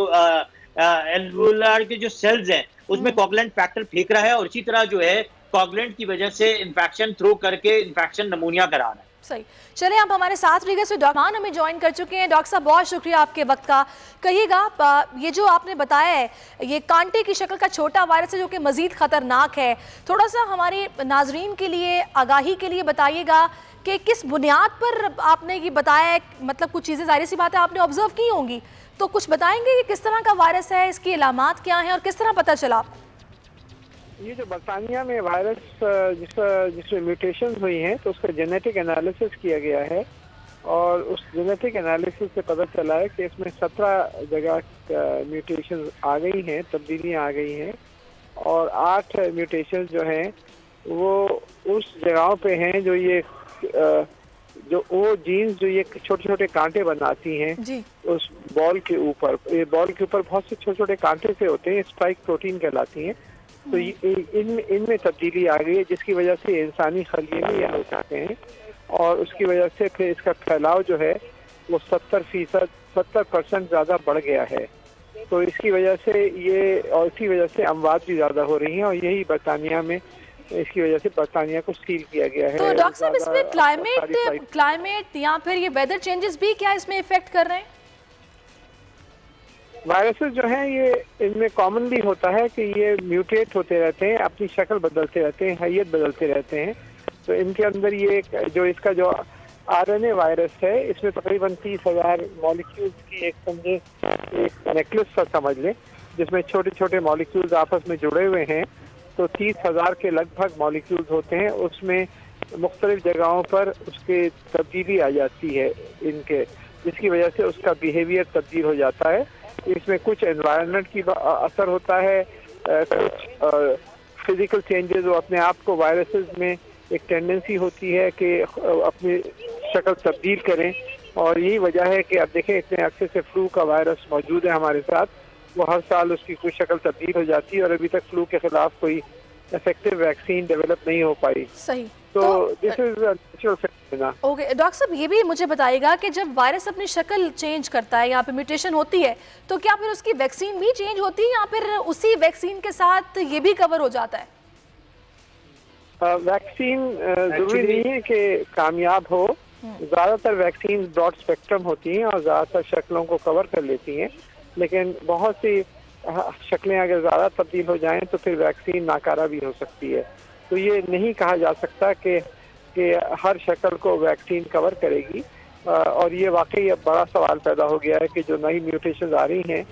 एल्वुलर के जो सेल्स हैं उसमें कोगुलेंट फैक्टर फेंक रहा है और इसी तरह जो है कोगुलेंट की वजह से इन्फेक्शन थ्रो करके इन्फेक्शन नमूनिया करा रहा है। सही, चले आप हमारे साथ रहिएगा। सो डॉक्टर हमें ज्वाइन कर चुके हैं। डॉक्टर साहब बहुत शुक्रिया आपके वक्त का। कहिएगा, ये जो आपने बताया है ये कांटे की शक्ल का छोटा वायरस है जो कि मजीद खतरनाक है, थोड़ा सा हमारे नाजरीन के लिए आगाही के लिए बताइएगा कि किस बुनियाद पर आपने ये बताया है। मतलब कुछ चीज़ें जाहिर सी बात है आपने ऑब्जर्व की होंगी, तो कुछ बताएंगे कि किस तरह का वायरस है, इसकी अलामात क्या है और किस तरह पता चला आपको? ये जो बरतानिया में वायरस जिसमें म्यूटेशन हुई हैं तो उसका जेनेटिक एनालिसिस किया गया है और उस जेनेटिक एनालिसिस से पता चला है कि इसमें 17 जगह म्यूटेशन आ गई हैं, तब्दीलियाँ आ गई हैं और 8 म्यूटेशन जो हैं वो उस जगहों पे हैं जो ये जो वो जीन्स जो ये छोटे छोटे कांटे बनाती हैं जी। उस बॉल के ऊपर, ये बॉल के ऊपर बहुत से छोटे छोटे कांटे से होते हैं, स्पाइक प्रोटीन कहलाती हैं। तो इनमें तब्दीली आ गई है जिसकी वजह से इंसानी खलिए में ये हो जाते हैं और उसकी वजह से फिर इसका फैलाव जो है वो 70% ज़्यादा बढ़ गया है। तो इसकी वजह से ये और इसी वजह से अमवात भी ज़्यादा हो रही हैं और यही बरतानिया में इसकी वजह से बरतानिया को सील किया गया है। तो डॉक्टर साहब इसमें क्लाइमेट या फिर ये वेदर चेंजेस भी क्या इसमें इफेक्ट कर रहे हैं? वायरसेस जो हैं ये इनमें कॉमनली होता है कि ये म्यूटेट होते रहते हैं, अपनी शक्ल बदलते रहते हैं, हैयत बदलते रहते हैं। तो इनके अंदर ये जो इसका जो RNA वायरस है इसमें तकरीबन 30,000 मॉलिक्यूल्स की एक नेकलेस सा समझ लें, जिसमें छोटे छोटे मॉलिक्यूल्स आपस में जुड़े हुए हैं। तो 30,000 के लगभग मॉलिक्यूल्स होते हैं, उसमें मुख्तलिफ जगहों पर उसके तब्दीली आ जाती है इनके, जिसकी वजह से उसका बिहेवियर तब्दील हो जाता है। इसमें कुछ एनवायरनमेंट की असर होता है, कुछ फिजिकल चेंजेस, वो अपने आप को वायरसेस में एक टेंडेंसी होती है कि अपनी शक्ल तब्दील करें, और यही वजह है कि अब देखें इतने अरसे से फ्लू का वायरस मौजूद है हमारे साथ, वो हर साल उसकी कुछ शक्ल तब्दील हो जाती है और अभी तक फ्लू के खिलाफ कोई इफेक्टिव वैक्सीन डेवलप नहीं हो पाई। सही। तो this is natural phenomena. Okay doctor साहब, ये भी मुझे बताइएगा कि जब वायरस अपनी शक्ल चेंज करता है, यहाँ पे म्यूटेशन होती है, तो क्या फिर उसकी वैक्सीन भी चेंज होती है या फिर उसी वैक्सीन के साथ ये भी कवर हो जाता है? वैक्सीन जरूरी नहीं है कि कामयाब हो। ज़्यादातर वैक्सीन ब्रॉड स्पेक्ट्रम होती हैं और ज़्यादातर शक्लों को कवर कर लेती हैं, लेकिन बहुत सी शक्लें अगर ज़्यादा तब्दील हो जाएं तो फिर वैक्सीन नाकारा भी हो सकती है। तो ये नहीं कहा जा सकता कि हर शक्ल को वैक्सीन कवर करेगी, और ये वाकई अब बड़ा सवाल पैदा हो गया है कि जो नई म्यूटेशन आ रही हैं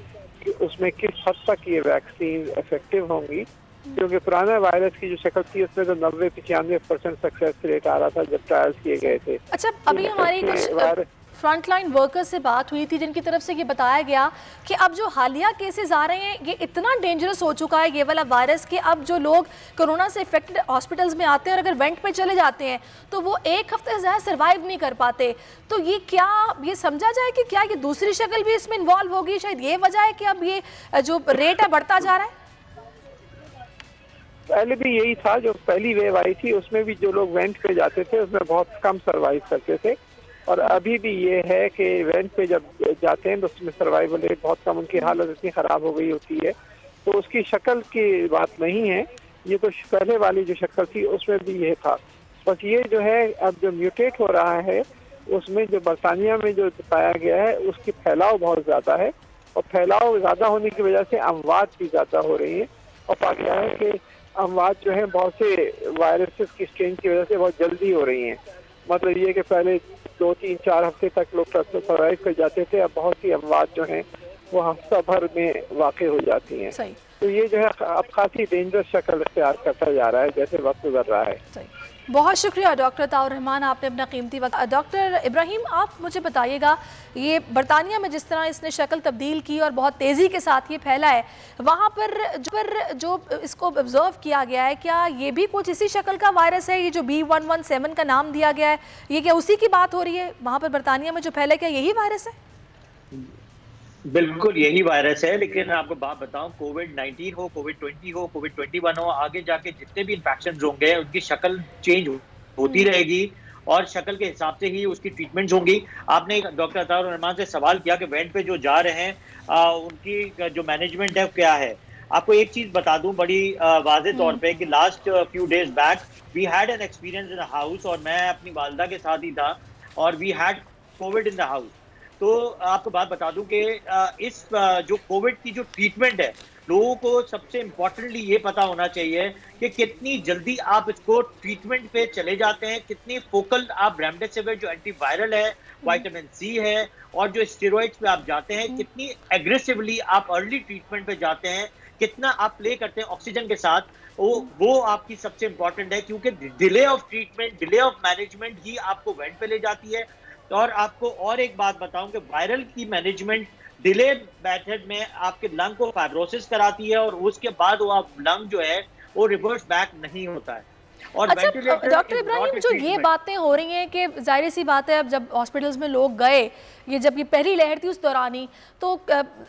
कि उसमें किस हद तक ये वैक्सीन इफेक्टिव होंगी, क्योंकि पुराना वायरस की जो शक्ल थी उसमें तो 90-95% सक्सेस रेट आ रहा था जब ट्रायल्स किए गए थे। अच्छा, अभी हमारी कुछ फ्रंटलाइन वर्कर्स से बात हुई थी जिनकी तरफ से ये बताया गया कि अब जो हालिया केसेस आ रहे हैं ये इतना डेंजरस हो चुका है ये वाला वायरस कि अब जो लोग कोरोना से इफेक्टेड हॉस्पिटल्स में आते हैं और अगर वेंट पे चले जाते हैं तो वो एक हफ्ते से ज़्यादा सर्वाइव नहीं कर पाते। तो ये क्या ये समझा जाए कि क्या ये दूसरी शक्ल भी इसमें इन्वॉल्व होगी? शायद ये वजह है कि अब ये जो रेट है बढ़ता जा रहा है। पहले भी यही था, जो पहली वेव आई थी उसमें भी जो लोग वेंट पे जाते थे उसमें बहुत कम सर्वाइव करते थे, और अभी भी ये है कि वेंट पे जब जाते हैं तो उसमें सर्वाइवल रेट बहुत कम, उनकी हालत इतनी ख़राब हो गई होती है। तो उसकी शक्ल की बात नहीं है, ये तो पहले वाली जो शक्ल थी उसमें भी ये था। बस ये जो है अब जो म्यूटेट हो रहा है उसमें जो बरतानिया में जो पाया गया है उसकी फैलाव बहुत ज़्यादा है, और फैलाव ज़्यादा होने की वजह से अमवात भी ज़्यादा हो रही हैं, और पाया गया है कि अमवात जो है बहुत से वायरसेस की स्ट्रेन की वजह से बहुत जल्दी हो रही हैं। मतलब ये कि पहले 2-3-4 हफ्ते तक लोग सर्वाइव कर जाते थे, अब बहुत सी अमवात जो हैं वो हफ्ता भर में वाक़ हो जाती हैं। तो ये जो है अब काफ़ी डेंजरस शक्ल इख्तियार करता जा रहा है जैसे वक्त गुजर रहा है। बहुत शुक्रिया डॉक्टर ताउर रहमान, आपने अपना कीमती वक्त। डॉक्टर इब्राहिम, आप मुझे बताइएगा ये बरतानिया में जिस तरह इसने शक्ल तब्दील की और बहुत तेज़ी के साथ ये फैला है, वहाँ पर जो इसको ऑब्जर्व किया गया है, क्या ये भी कुछ इसी शक्ल का वायरस है? ये जो B117 का नाम दिया गया है, ये क्या उसी की बात हो रही है वहाँ पर बरतानिया में जो फैला है? क्या यही वायरस है? बिल्कुल यही वायरस है, लेकिन आपको बात बताऊं, कोविड-19 हो, कोविड-20 हो, कोविड-21 हो, आगे जाके जितने भी इन्फेक्शन होंगे उनकी शक्ल चेंज होती रहेगी और शक्ल के हिसाब से ही उसकी ट्रीटमेंट्स होंगी। आपने डॉक्टर ताउर रहमान से सवाल किया कि वेंट पे जो जा रहे हैं उनकी जो मैनेजमेंट है क्या है। आपको एक चीज बता दूं बड़ी वाज़ेह तौर पे कि last few days back we had an experience in house, और मैं अपनी वालदा के साथ ही था, और we had covid in the house. तो आपको बात बता दूं कि इस जो कोविड की जो ट्रीटमेंट है, लोगों को सबसे इम्पोर्टेंटली ये पता होना चाहिए कि कितनी जल्दी आप इसको ट्रीटमेंट पे चले जाते हैं, कितनी फोकल आप रेमडेसिविर जो एंटीवायरल है, विटामिन सी है, और जो स्टेरॉइड्स पे आप जाते हैं, कितनी एग्रेसिवली आप अर्ली ट्रीटमेंट पे जाते हैं, कितना आप प्ले करते हैं ऑक्सीजन के साथ, वो आपकी सबसे इम्पोर्टेंट है, क्योंकि delay of treatment, delay of management ही आपको वेंट पे ले जाती है। और आपको और एक बात बताऊं कि वायरल की मैनेजमेंट डिले मेथड में आपके लंग को फाइब्रोसिस कराती है, और उसके बाद वो आप लंग जो है वो रिवर्स बैक नहीं होता है। और अच्छा डॉक्टर इब्राहिम, जो ये बातें हो रही हैं कि जाहिर सी बात है अब जब हॉस्पिटल्स में लोग गए, ये जब ये पहली लहर थी उस दौरान ही, तो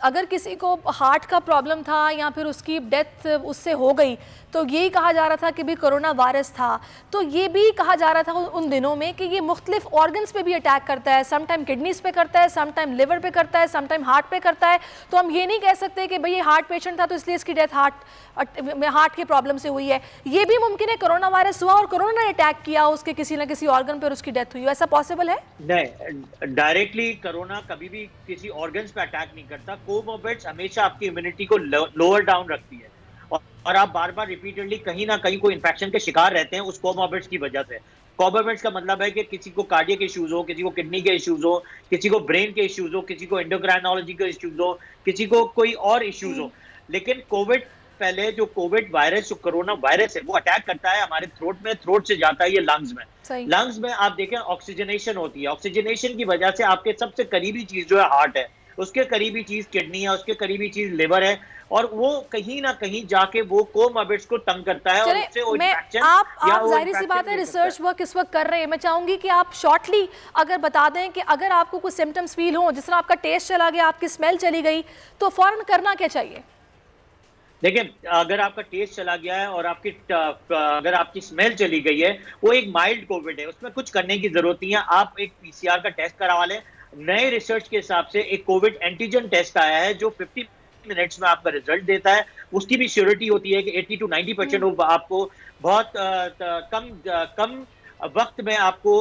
अगर किसी को हार्ट का प्रॉब्लम था या फिर उसकी डेथ उससे हो गई तो यही कहा जा रहा था कि भी कोरोना वायरस था। तो ये भी कहा जा रहा था उन दिनों में कि ये मुख्तलिफ ऑर्गन्स पे भी अटैक करता है, समटाइम किडनीज पे करता है, समटाइम लिवर पे करता है, समटाइम हार्ट पे करता है। तो हम ये नहीं कह सकते कि भाई ये हार्ट पेशेंट था तो इसलिए इसकी डेथ हार्ट के प्रॉब्लम से हुई है। ये भी मुमकिन है कोरोना वायरस हुआ और कोरोना ने अटैक किया उसके किसी ना किसी ऑर्गन पर, उसकी डेथ हुई, ऐसा पॉसिबल है? नहीं, डायरेक्टली कोरोना कभी भी किसी ऑर्गन्स पे अटैक नहीं करता। कोमॉर्बिड्स हमेशा आपकी इम्यूनिटी को लोअर डाउन रखती है, और आप बार बार रिपीटेडली कहीं ना कहीं कोई इन्फेक्शन के शिकार रहते हैं उस कोमॉर्बिड्स की वजह से। कोमॉर्बिड्स का मतलब है कि किसी को कार्डियक इश्यूज हो, किसी को किडनी के इश्यूज हो, किसी को ब्रेन के इश्यूज हो, किसी को एंडोक्राइनोलॉजी के इश्यूज हो, किसी को कोई और इश्यूज हो। लेकिन कोविड पहले जो कोविड वायरस, जो कोरोना वायरस है, वो अटैक करता है हमारे थ्रोट में, थ्रोट से जाता है ये लंग्स में। लंग्स में आप देखें ऑक्सीजनेशन होती है, ऑक्सीजनेशन की वजह से आपके सबसे करीबी चीज जो है हार्ट है, उसके करीबी चीज किडनी है, उसके करीबी चीज लिवर है, और वो कहीं ना कहीं जाके वो कोमॉर्बिड्स को तंग करता है। और उससे वो इंफेक्शन, आप जाहिर सी बात है रिसर्च वर्क इस वक्त कर रहे हैं, मैं चाहूंगी कि आप शॉर्टली अगर बता दें कि अगर आपको कुछ सिम्टम्स फील हो, जिस तरह आपका टेस्ट चला गया, आपकी स्मेल चली गई, तो फौरन करना क्या चाहिए? देखिए, अगर आपका टेस्ट चला गया है और अगर आपकी स्मेल चली गई है, वो एक माइल्ड कोविड है, उसमें कुछ करने की जरूरत नहीं है। आप एक पीसीआर का टेस्ट करवा लें। नए रिसर्च के हिसाब से एक कोविड एंटीजन टेस्ट आया है जो 50 मिनट्स में आपका रिजल्ट देता है। उसकी भी श्योरिटी होती है कि 80 to 90% आपको बहुत कम वक्त में आपको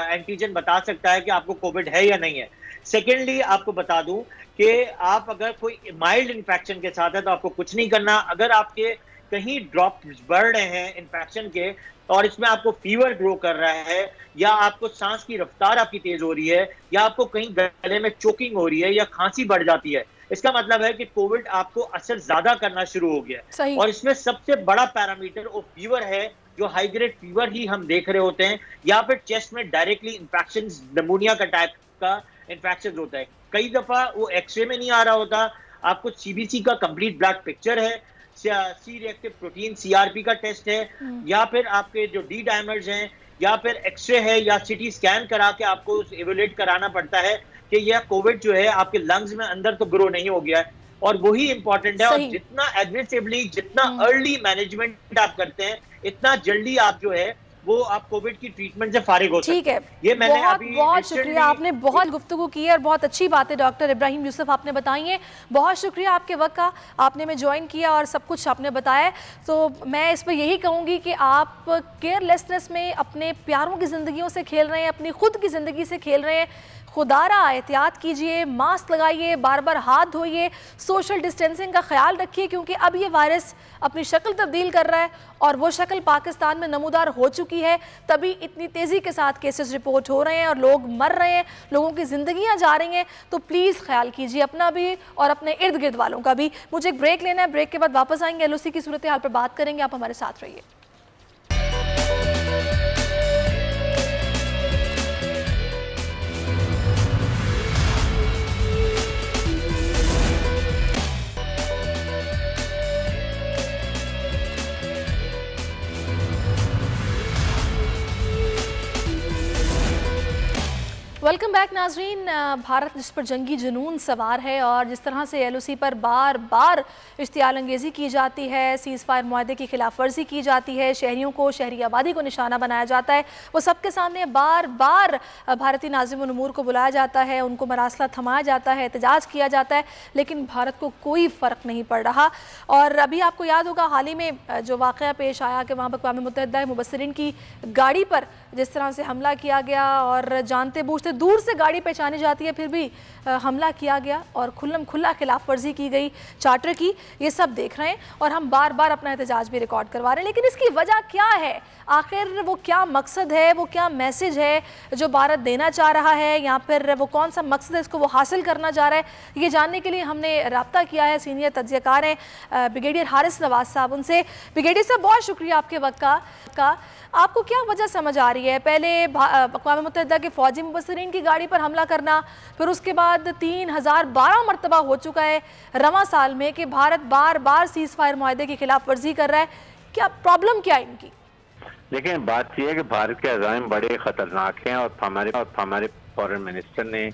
एंटीजन बता सकता है कि आपको कोविड है या नहीं है। सेकेंडली, आपको बता दूं कि आप अगर कोई माइल्ड इन्फेक्शन के साथ है तो आपको कुछ नहीं करना। अगर आपके कहीं ड्रॉप्स बढ़ रहे हैं इन्फेक्शन के और इसमें आपको फीवर ग्रो कर रहा है, या आपको सांस की रफ्तार आपकी तेज हो रही है, या आपको कहीं गले में चोकिंग हो रही है, या खांसी बढ़ जाती है, इसका मतलब है कि कोविड आपको असर ज्यादा करना शुरू हो गया है। और इसमें सबसे बड़ा पैरामीटर वो फीवर है, जो हाई ग्रेड फीवर ही हम देख रहे होते हैं, या फिर चेस्ट में डायरेक्टली इन्फेक्शन, निमोनिया का टाइप का इन्फेक्शन होता है। कई दफा वो एक्सरे में नहीं आ रहा होता, आपको सीबीसी का कंप्लीट ब्लड पिक्चर है, सी रिएक्टिव प्रोटीन सीआरपी का टेस्ट है, या फिर आपके जो डी डायमर्स हैं, या फिर एक्सरे है, या सिटी स्कैन करा के आपको इवेल्युएट कराना पड़ता है कि यह कोविड जो है आपके लंग्स में अंदर तो ग्रो नहीं हो गया है। और वही इंपॉर्टेंट है। और जितना एग्रेसिवली, जितना अर्ली मैनेजमेंट आप करते हैं, इतना जल्दी आप जो है वो आप कोविड की ट्रीटमेंट से फारिग हो सकते हैं। ठीक है, ये मैंने बहुत शुक्रिया, आपने बहुत गुफ्तगू की है और बहुत अच्छी बात है डॉक्टर इब्राहिम यूसुफ आपने बताई है। बहुत शुक्रिया आपके वक्त का, आपने में ज्वाइन किया और सब कुछ आपने बताया। तो मैं इस पर यही कहूँगी कि आप केयरलेसनेस में अपने प्यारों की ज़िंदगियों से खेल रहे हैं, अपनी खुद की ज़िंदगी से खेल रहे हैं। खुदारा एहतियात कीजिए, मास्क लगाइए, बार बार हाथ धोइए, सोशल डिस्टेंसिंग का ख्याल रखिए, क्योंकि अब ये वायरस अपनी शक्ल तब्दील कर रहा है और वो शक्ल पाकिस्तान में नमूदार हो चुकी है। तभी इतनी तेज़ी के साथ केसेस रिपोर्ट हो रहे हैं और लोग मर रहे हैं, लोगों की ज़िंदगियां जा रही हैं। तो प्लीज़ ख्याल कीजिए अपना भी और अपने इर्द गिर्द वालों का भी। मुझे एक ब्रेक लेना है, ब्रेक के बाद वापस आएंगे, एलओसी की सूरत हाल पर बात करेंगे। आप हमारे साथ रहिए। वेलकम बैक नाजरीन। भारत जिस पर जंगी जुनून सवार है और जिस तरह से एलओसी पर बार बार इश्तियाल अंगेज़ी की जाती है, सीज़ फायर मुआहदे की खिलाफ वर्जी की जाती है, शहरियों को, शहरी आबादी को निशाना बनाया जाता है, वो सबके सामने बार बार भारतीय नाज़िम उमूर को बुलाया जाता है, उनको मरासला थमाया जाता है, एहतजाज किया जाता है, लेकिन भारत को कोई फ़र्क नहीं पड़ रहा। और अभी आपको याद होगा हाल ही में जो वाक़या पेश आया कि वहाँ पर अक़वाम मुत्तहिदा मुबस्सिरीन की गाड़ी पर जिस तरह से हमला किया गया और जानते बूझते दूर से गाड़ी पहचानी जाती है फिर भी हमला किया गया और खुल्लम खुल्ला खिलाफ वर्जी की गई चार्टर की। ये सब देख रहे हैं और हम बार बार अपना एहतजाज भी रिकॉर्ड करवा रहे हैं, लेकिन इसकी वजह क्या है? आखिर वो क्या मकसद है, वो क्या मैसेज है जो भारत देना चाह रहा है, या फिर वो कौन सा मकसद है इसको वो हासिल करना चाह रहा है? ये जानने के लिए हमने रब्ता किया है, सीनियर तज्ज़ियाकार हैं ब्रिगेडियर हारिस नवाज साहब, उनसे। ब्रिगेडियर साहब बहुत शुक्रिया आपके वक्त का। आपको क्या वजह समझ आ रही है? पहले अक़वाम मुत्तहिदा के फ़ौजी मुबस्सिरीन की गाड़ी पर हमला करना, फिर उसके बाद 3012 मरतबा हो चुका है रवां साल में कि भारत बार बार सीज़ फायर मुआहदे की खिलाफ वर्जी कर रहा है। क्या प्रॉब्लम क्या है इनकी? देखिए, बात यह है कि भारत के अज़ाइम बड़े ख़तरनाक हैं और हमारे फॉरेन मिनिस्टर ने,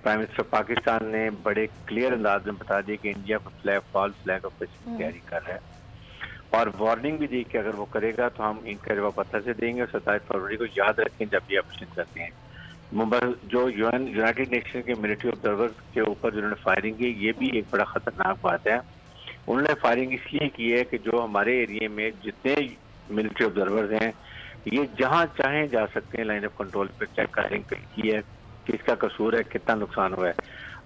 प्राइम मिनिस्टर पाकिस्तान ने बड़े क्लियर अंदाज में बता दिया कि इंडिया को फॉल्स फ्लैग ऑपरेशन की तैयारी कर रहा है और वार्निंग भी दी कि अगर वो करेगा तो हम इनका जवाब पत्थर से देंगे। और 27 फरवरी को याद रखें जब ये ऑपरेशन करते हैं। जो यूनाइटेड नेशन के मिलिट्री ऑब्जर्वर के ऊपर जिन्होंने फायरिंग की, ये भी एक बड़ा खतरनाक बात है। उन्होंने फायरिंग इसलिए की है कि जो हमारे एरिए में जितने मिलिट्री ऑब्जर्वर्स हैं, ये जहाँ चाहें जा सकते हैं, लाइन ऑफ कंट्रोल पर चेक फायरिंग की है, किसका कसूर है, कितना नुकसान हुआ है।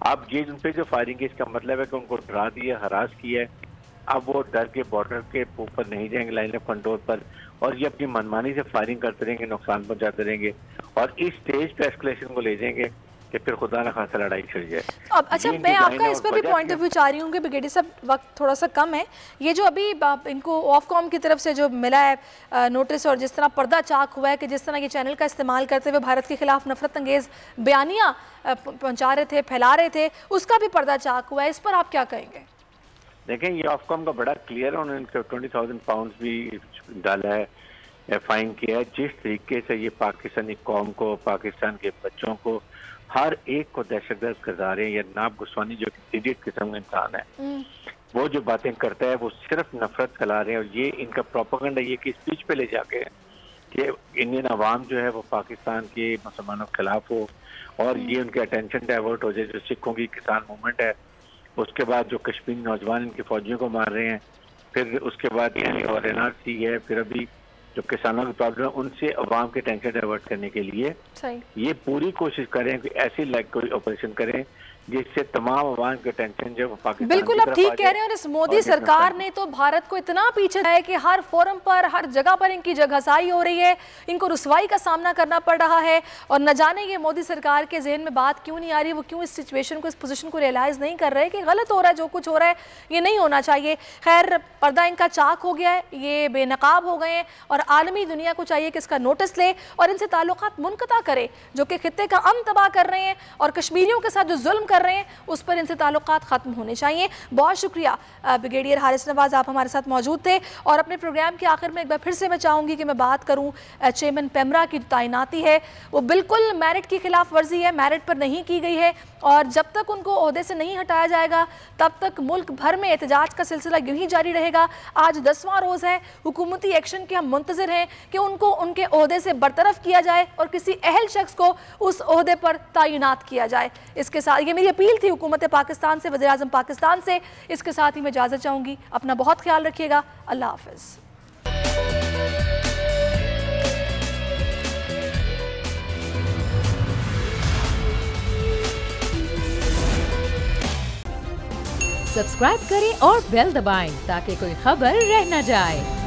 अब ये उन पर जो फायरिंग की, इसका मतलब है कि उनको डरा दिया, हरास किया है। अब वो डर के बॉर्डर के ऊपर नहीं जाएंगे, लाइन ऑफ कंट्रोल पर, और ये अपनी मनमानी से फायरिंग करते रहेंगे, नुकसान पहुंचाते रहेंगे और इस स्टेज पे एस्केलेशन को ले जाएंगे कि फिर खुदा न खासा लड़ाई छिड़ जाए। अब अच्छा, मैं आपका इस पर भी पॉइंट ऑफ व्यू चाह रही हूँ कि ब्रिगेडियर साहब, वक्त थोड़ा सा कम है। ये जो अभी इनको ऑफकॉम की तरफ से जो मिला है नोटिस, और जिस तरह पर्दा चाक हुआ है कि जिस तरह ये चैनल का इस्तेमाल करते हुए भारत के खिलाफ नफरत अंगेज बयानियाँ पहुँचा रहे थे, फैला रहे थे, उसका भी पर्दा चाक हुआ है, इस पर आप क्या कहेंगे? देखें, ये ऑफकॉम का बड़ा क्लियर है, उन्होंने 20,000 पाउंड भी डाला है, फाइन किया है। जिस तरीके से ये पाकिस्तानी कौम को, पाकिस्तान के बच्चों को, हर एक को दहशतगर्द करदा रहे हैं। ये नाब गुस्वानी जो इडियट किस्म का इंसान है, वो जो बातें करता है वो सिर्फ नफरत फैला रहे हैं। और ये इनका प्रोपेगेंडा ये कि स्पीच पे ले जाके कि इंडियन अवाम जो है वो पाकिस्तान के मुसलमानों के खिलाफ हो, और ये उनके अटेंशन डाइवर्ट हो जाए। जो सिखों की किसान मूवमेंट है, उसके बाद जो कश्मीरी नौजवान इनकी फौजियों को मार रहे हैं, फिर उसके बाद और NRC है, फिर अभी जो किसानों की प्रॉब्लम है, उनसे अवाम के टेंशन डाइवर्ट करने के लिए ये पूरी कोशिश करें कि ऐसी कोई ऑपरेशन करें जिससे तमाम अवाम के टेंशन जो पाकिस्तान बिल्कुल आप ठीक कह रहे हैं। और इस मोदी सरकार ने तो भारत को इतना पीछे है कि हर फोरम पर, हर जगह पर इनकी जगहसाई हो रही है, इनको रुसवाई का सामना करना पड़ रहा है। और न जाने ये मोदी सरकार के जहन में बात क्यों नहीं आ रही, वो क्यों इस सिचुएशन को, इस पोजीशन को रियलाइज नहीं कर रहे कि गलत हो रहा है, जो कुछ हो रहा है ये नहीं होना चाहिए। खैर, पर्दा इनका चाक हो गया है, ये बेनकाब हो गए हैं, और आलमी दुनिया को चाहिए कि इसका नोटिस ले और इनसे ताल्लुकात मुनक़ता करे, जो कि खित्ते का अमन तबाह कर रहे हैं और कश्मीरियों के साथ जो जुल्म कर रहे हैं उस पर इनसे ताल्लुकात ख़त्म होने चाहिए। बहुत शुक्रिया ब्रिगेडियर हारिस नवाज, आप हमारे साथ मौजूद थे। और अपने प्रोग्राम के आखिर में एक बार फिर से मैं चाहूँगी कि मैं बात करूँ चेयरमैन पेमरा की तैनाती है, वो बिल्कुल मेरिट की खिलाफ वर्जी है, मेरिट पर नहीं की गई है, और जब तक उनको ओहदे से नहीं हटाया जाएगा तब तक मुल्क भर में एहतजाज का सिलसिला यूं ही जारी रहेगा। आज 10वां रोज़ है, हुकूमती एक्शन के हम मुंतज़िर हैं कि उनको उनके ओहदे से बरतरफ किया जाए और किसी अहल शख्स को उस ओहदे पर तैनात किया जाए। इसके साथ ये मेरी अपील थी हुकूमत पाकिस्तान से, वज़ीर आज़म पाकिस्तान से। इसके साथ ही मैं इजाज़त चाहूँगी। अपना बहुत ख्याल रखिएगा। अल्लाह हाफ़िज़। सब्सक्राइब करें और बेल दबाएं ताकि कोई खबर रह न जाए।